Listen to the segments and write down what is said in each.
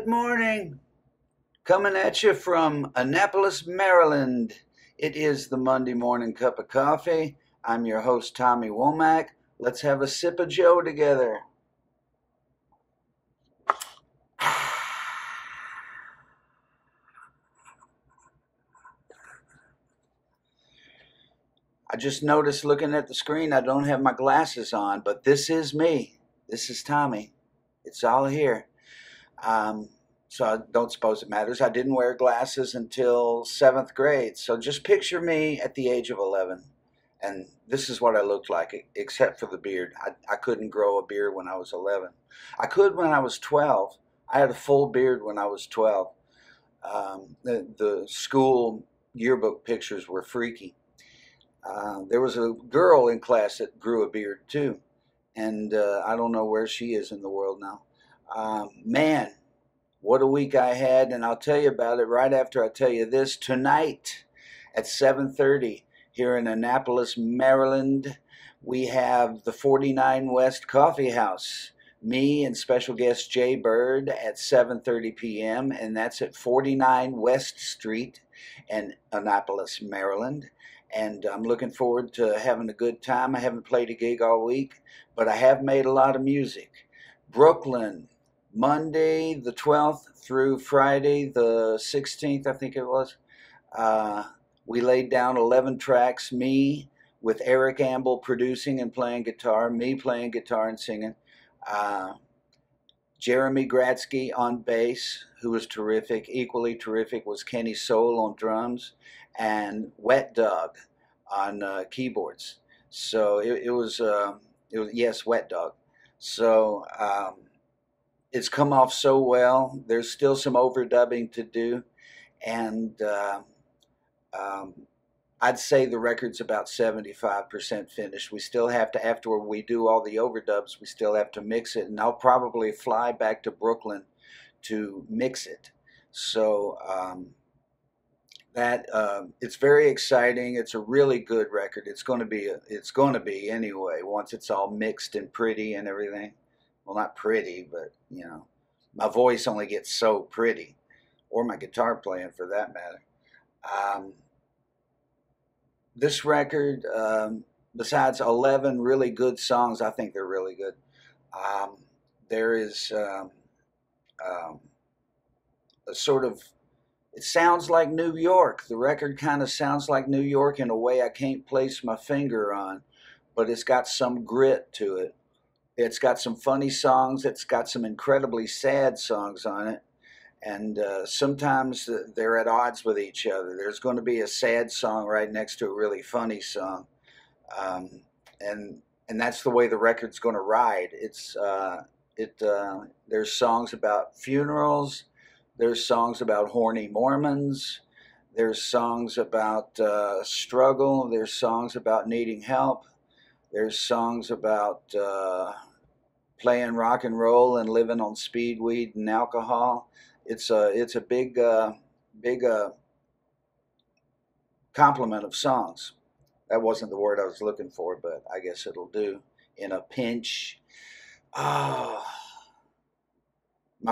Good morning. Coming at you from Annapolis, Maryland. It is the Monday morning cup of coffee. I'm your host, Tommy Womack. Let's have a sip of Joe together. I just noticed looking at the screen I don't have my glasses on, but this is me. This is Tommy. It's all here. So I don't suppose it matters. I didn't wear glasses until 7th grade. So just picture me at the age of 11. And this is what I looked like, except for the beard. I couldn't grow a beard when I was 11. I could when I was 12. I had a full beard when I was 12. The school yearbook pictures were freaky. There was a girl in class that grew a beard too. And I don't know where she is in the world now. Man, what a week I had, and I'll tell you about it right after I tell you this. Tonight at 7:30 here in Annapolis, Maryland, we have the 49 West Coffee House. Me and special guest Jay Baird at 7:30 p.m., and that's at 49 West Street in Annapolis, Maryland. And I'm looking forward to having a good time. I haven't played a gig all week, but I have made a lot of music. Brooklyn, Monday the 12th through Friday the 16th, I think it was. We laid down 11 tracks, me with Eric Amble producing and playing guitar, me playing guitar and singing, Jeremy Gratzky on bass, who was terrific. Equally terrific was Kenny Soul on drums, and Wet Dog on keyboards. So it was yes, Wet Dog. So it's come off so well. There's still some overdubbing to do, and I'd say the record's about 75% finished. We still have to, after we do all the overdubs, we still have to mix it, and I'll probably fly back to Brooklyn to mix it. So it's very exciting. It's a really good record. It's going to be anyway once it's all mixed and pretty and everything. Well, not pretty, but you know, my voice only gets so pretty, or my guitar playing for that matter. This record, besides 11 really good songs, I think they're really good. There is a sort of, it sounds like New York. The record kind of sounds like New York in a way I can't place my finger on, but it's got some grit to it. It's got some funny songs. It's got some incredibly sad songs on it. And sometimes they're at odds with each other. There's going to be a sad song right next to a really funny song. And that's the way the record's going to ride. There's songs about funerals. There's songs about horny Mormons. There's songs about struggle. There's songs about needing help. There's songs about playing rock and roll and living on speed, weed, and alcohol. It's a big complement of songs. That wasn't the word I was looking for, but I guess it'll do in a pinch. My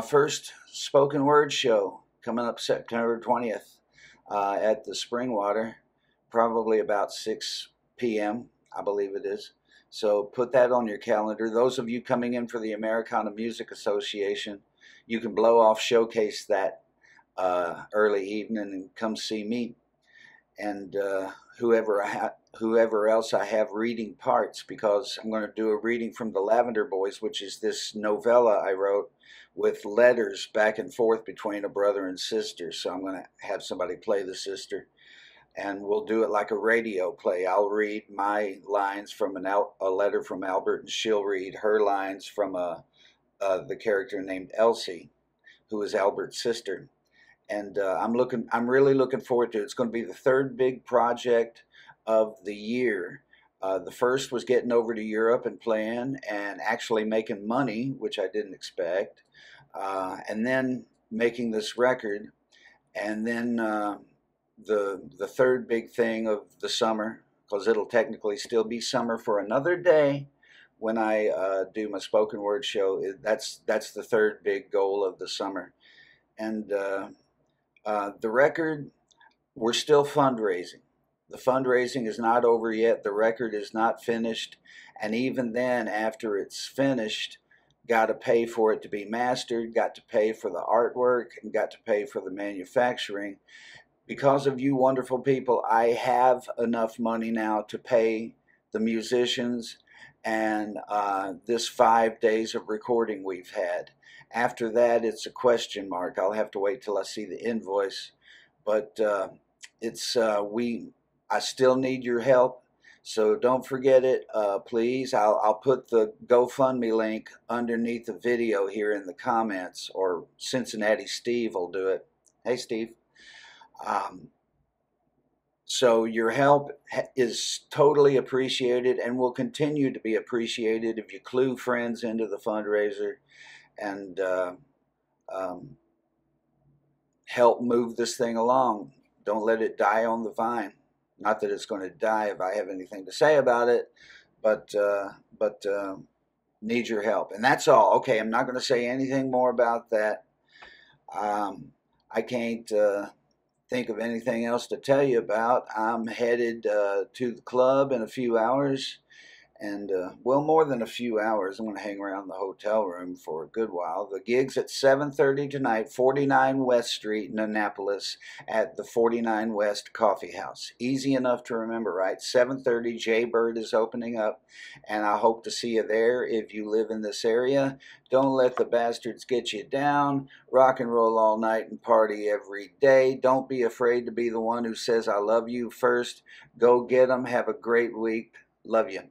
first spoken word show coming up September 20th at the Springwater, probably about 6 p.m., I believe it is. So put that on your calendar. Those of you coming in for the Americana Music Association, you can blow off Showcase that early evening and come see me. And whoever else I have reading parts, because I'm going to do a reading from the Lavender Boys, which is this novella I wrote with letters back and forth between a brother and sister. So I'm going to have somebody play the sister, and we'll do it like a radio play. I'll read my lines from a letter from Albert, and she'll read her lines from the character named Elsie, who is Albert's sister. And I'm really looking forward to it. It's going to be the third big project of the year. The first was getting over to Europe and playing and actually making money, which I didn't expect, and then making this record, and then the third big thing of the summer, because it'll technically still be summer for another day when I do my spoken word show. That's the third big goal of the summer, And the record, we're still fundraising. The fundraising is not over yet. The record is not finished. And even then, after it's finished, got to pay for it to be mastered, got to pay for the artwork, and got to pay for the manufacturing. Because of you wonderful people, I have enough money now to pay the musicians and this 5 days of recording we've had. After that, it's a question mark. I'll have to wait till I see the invoice. But I still need your help. So don't forget it, please. I'll put the GoFundMe link underneath the video here in the comments, or Cincinnati Steve will do it. Hey, Steve. So your help is totally appreciated and will continue to be appreciated if you clue friends into the fundraiser and help move this thing along. Don't let it die on the vine. Not that it's going to die if I have anything to say about it, but need your help. And that's all. Okay, I'm not going to say anything more about that. I can't think of anything else to tell you about. I'm headed to the club in a few hours. And, well, more than a few hours. I'm going to hang around the hotel room for a good while. The gig's at 7:30 tonight, 49 West Street in Annapolis at the 49 West Coffee House. Easy enough to remember, right? 7:30, Baird is opening up, and I hope to see you there if you live in this area. Don't let the bastards get you down. Rock and roll all night and party every day. Don't be afraid to be the one who says I love you first. Go get 'em. Have a great week. Love you.